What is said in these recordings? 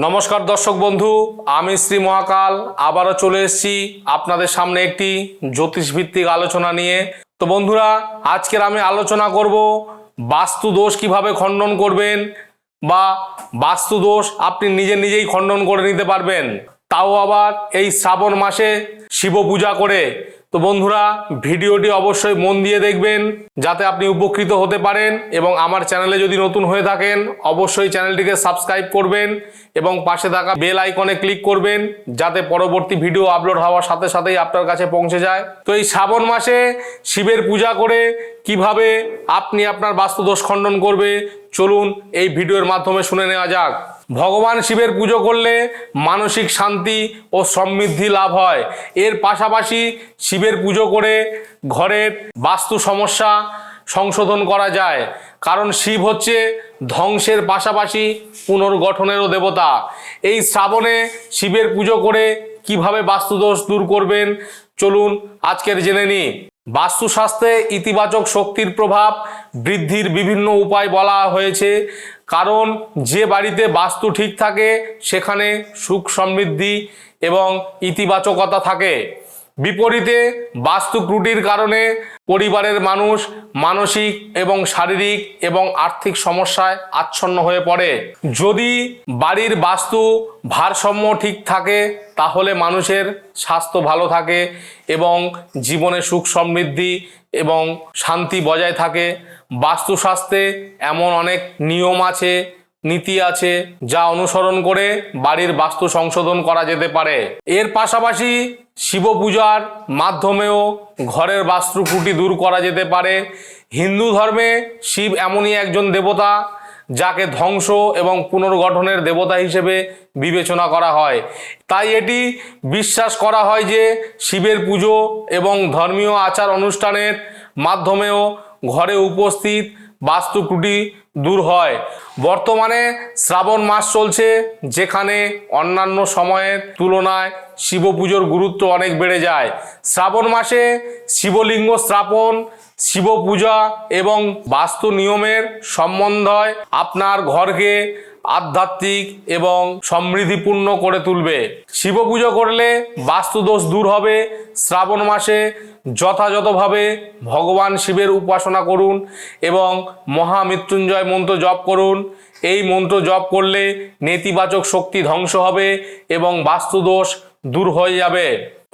নমস্কার দর্শক বন্ধু, আমি শ্রী মহাকাল আবারও চলে এসেছি আপনাদের সামনে একটি জ্যোতিষ ভিত্তিক আলোচনা নিয়ে। তো বন্ধুরা, আজকের আমি আলোচনা করব বাস্তু দোষ কিভাবে খণ্ডন করবেন বা বাস্তু দোষ আপনি নিজেই খণ্ডন করে নিতে পারবেন, তাও আবার এই শ্রাবণ মাসে শিব পূজা করে। তো বন্ধুরা, ভিডিওটি অবশ্যই মন দিয়ে দেখবেন যাতে আপনি উপকৃত হতে পারেন, এবং আমার চ্যানেলে যদি নতুন হয়ে থাকেন অবশ্যই চ্যানেলটিকে সাবস্ক্রাইব করবেন এবং পাশে থাকা বেল আইকনে ক্লিক করবেন যাতে পরবর্তী ভিডিও আপলোড হওয়ার সাথে সাথেই আপনার কাছে পৌঁছে যায়। তো এই শ্রাবণ মাসে শিবের পূজা করে কিভাবে আপনি আপনার বাস্তু দোষ খণ্ডন করবে, চলুন এই ভিডিওর মাধ্যমে শুনে নেওয়া যাক। ভগবান শিবের পুজো করলে মানসিক শান্তি ও সমৃদ্ধি লাভ হয়। এর পাশাপাশি শিবের পুজো করে ঘরের বাস্তু সমস্যা সংশোধন করা যায়, কারণ শিব হচ্ছে ধ্বংসের পাশাপাশি পুনর্গঠনেরও দেবতা। এই শ্রাবণে শিবের পুজো করে কিভাবে বাস্তুদোষ দূর করবেন, চলুন আজকের জেনে নিই। বাস্তুশাস্ত্রে ইতিবাচক শক্তির প্রভাব বৃদ্ধির বিভিন্ন উপায় বলা হয়েছে, কারণ যে বাড়িতে বাস্তু ঠিক থাকে সেখানে সুখ সমৃদ্ধি এবং ইতিবাচকতা থাকে। বিপরীতে বাস্তু ত্রুটির কারণে পরিবারের মানুষ মানসিক এবং শারীরিক এবং আর্থিক সমস্যায় আচ্ছন্ন হয়ে পড়ে। যদি বাড়ির বাস্তু ভারসাম্য ঠিক থাকে তাহলে মানুষের স্বাস্থ্য ভালো থাকে এবং জীবনে সুখ সমৃদ্ধি এবং শান্তি বজায় থাকে। বাস্তুশাস্ত্রে এমন অনেক নিয়ম আছে, নীতি আছে যা অনুসরণ করে বাড়ির বাস্তু সংশোধন করা যেতে পারে। এর পাশাপাশি শিব পূজার মাধ্যমেও ঘরের বাস্তু ত্রুটি দূর করা যেতে পারে। হিন্দু ধর্মে শিব এমনই একজন দেবতা যাকে ধ্বংস এবং পুনর্গঠনের দেবতা হিসেবে বিবেচনা করা হয়। তাই এটি বিশ্বাস করা হয় যে শিবের পুজো এবং ধর্মীয় আচার অনুষ্ঠানের মাধ্যমেও ঘরে উপস্থিত বাস্তু ত্রুটি দূর হয়। বর্তমানে শ্রাবণ মাস চলছে, যেখানে অন্যান্য সময়ের তুলনায় শিব পুজোর গুরুত্ব অনেক বেড়ে যায়। শ্রাবণ মাসে শিবলিঙ্গ স্থাপন, শিব পূজা এবং বাস্তু নিয়মের সমন্বয় আপনার ঘরকে আধ্যাত্মিক এবং সমৃদ্ধিপূর্ণ করে তুলবে। শিব পুজো করলে বাস্তুদোষ দূর হবে। শ্রাবণ মাসে যথাযথভাবে ভগবান শিবের উপাসনা করুন এবং মহামৃত্যুঞ্জয় মন্ত্র জপ করুন। এই মন্ত্র জপ করলে নেতিবাচক শক্তি ধ্বংস হবে এবং বাস্তুদোষ দূর হয়ে যাবে।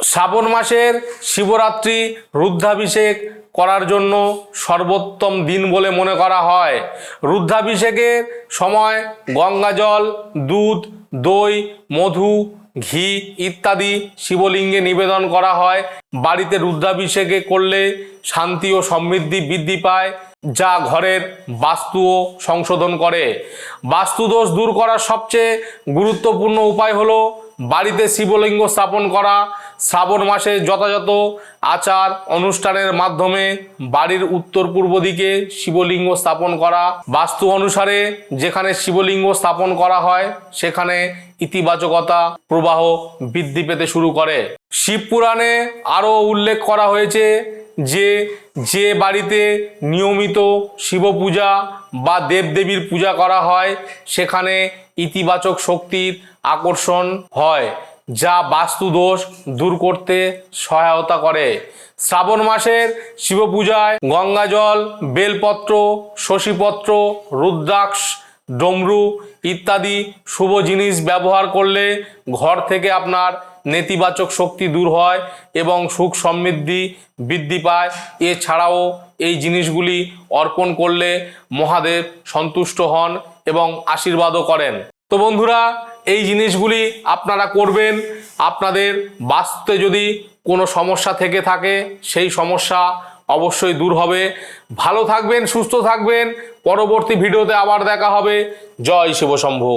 শ্রাবণ মাসের শিবরাত্রি রুদ্রাভিষেক করার জন্য সর্বোত্তম দিন বলে মনে করা হয়। রুদ্রাভিষেকের সময় গঙ্গা জল, দুধ, দই, মধু, ঘি ইত্যাদি শিবলিঙ্গে নিবেদন করা হয়। বাড়িতে রুদ্রাভিষেকে করলে শান্তি ও সমৃদ্ধি বৃদ্ধি পায়, যা ঘরের বাস্তুও সংশোধন করে। বাস্তুদোষ দূর করার সবচেয়ে গুরুত্বপূর্ণ উপায় হলো বাড়িতে শিবলিঙ্গ স্থাপন করা। শ্রাবণ মাসে যথাযথ আচার অনুষ্ঠানের মাধ্যমে বাড়ির উত্তর পূর্ব দিকে শিবলিঙ্গ স্থাপন করা। বাস্তু অনুসারে যেখানে শিবলিঙ্গ স্থাপন করা হয় সেখানে ইতিবাচকতা প্রবাহ বৃদ্ধি পেতে শুরু করে। শিব পুরাণে আরও উল্লেখ করা হয়েছে যে বাড়িতে নিয়মিত শিব পূজা বা দেবদেবীর পূজা করা হয় সেখানে ইতিবাচক শক্তির আকর্ষণ হয়, যা বাস্তু দোষ দূর করতে সহায়তা করে। শ্রাবণ মাসের শিব পূজায় গঙ্গাজল, বেলপত্র, শশীপত্র, রুদ্রাক্ষ, ডমরু ইত্যাদি শুভ জিনিস ব্যবহার করলে ঘর থেকে আপনার নেতিবাচক শক্তি দূর হয় এবং সুখ সমৃদ্ধি বৃদ্ধি পায়। এছাড়াও এই জিনিসগুলি অর্পণ করলে মহাদেব সন্তুষ্ট হন এবং আশীর্বাদও করেন। তো বন্ধুরা, এই জিনিসগুলি আপনারা করবেন। আপনাদের বাস্তুতে যদি কোনো সমস্যা থেকে থাকে সেই সমস্যা অবশ্যই দূর হবে। ভালো থাকবেন, সুস্থ থাকবেন। পরবর্তী ভিডিওতে আবার দেখা হবে। জয় শিব শম্ভু।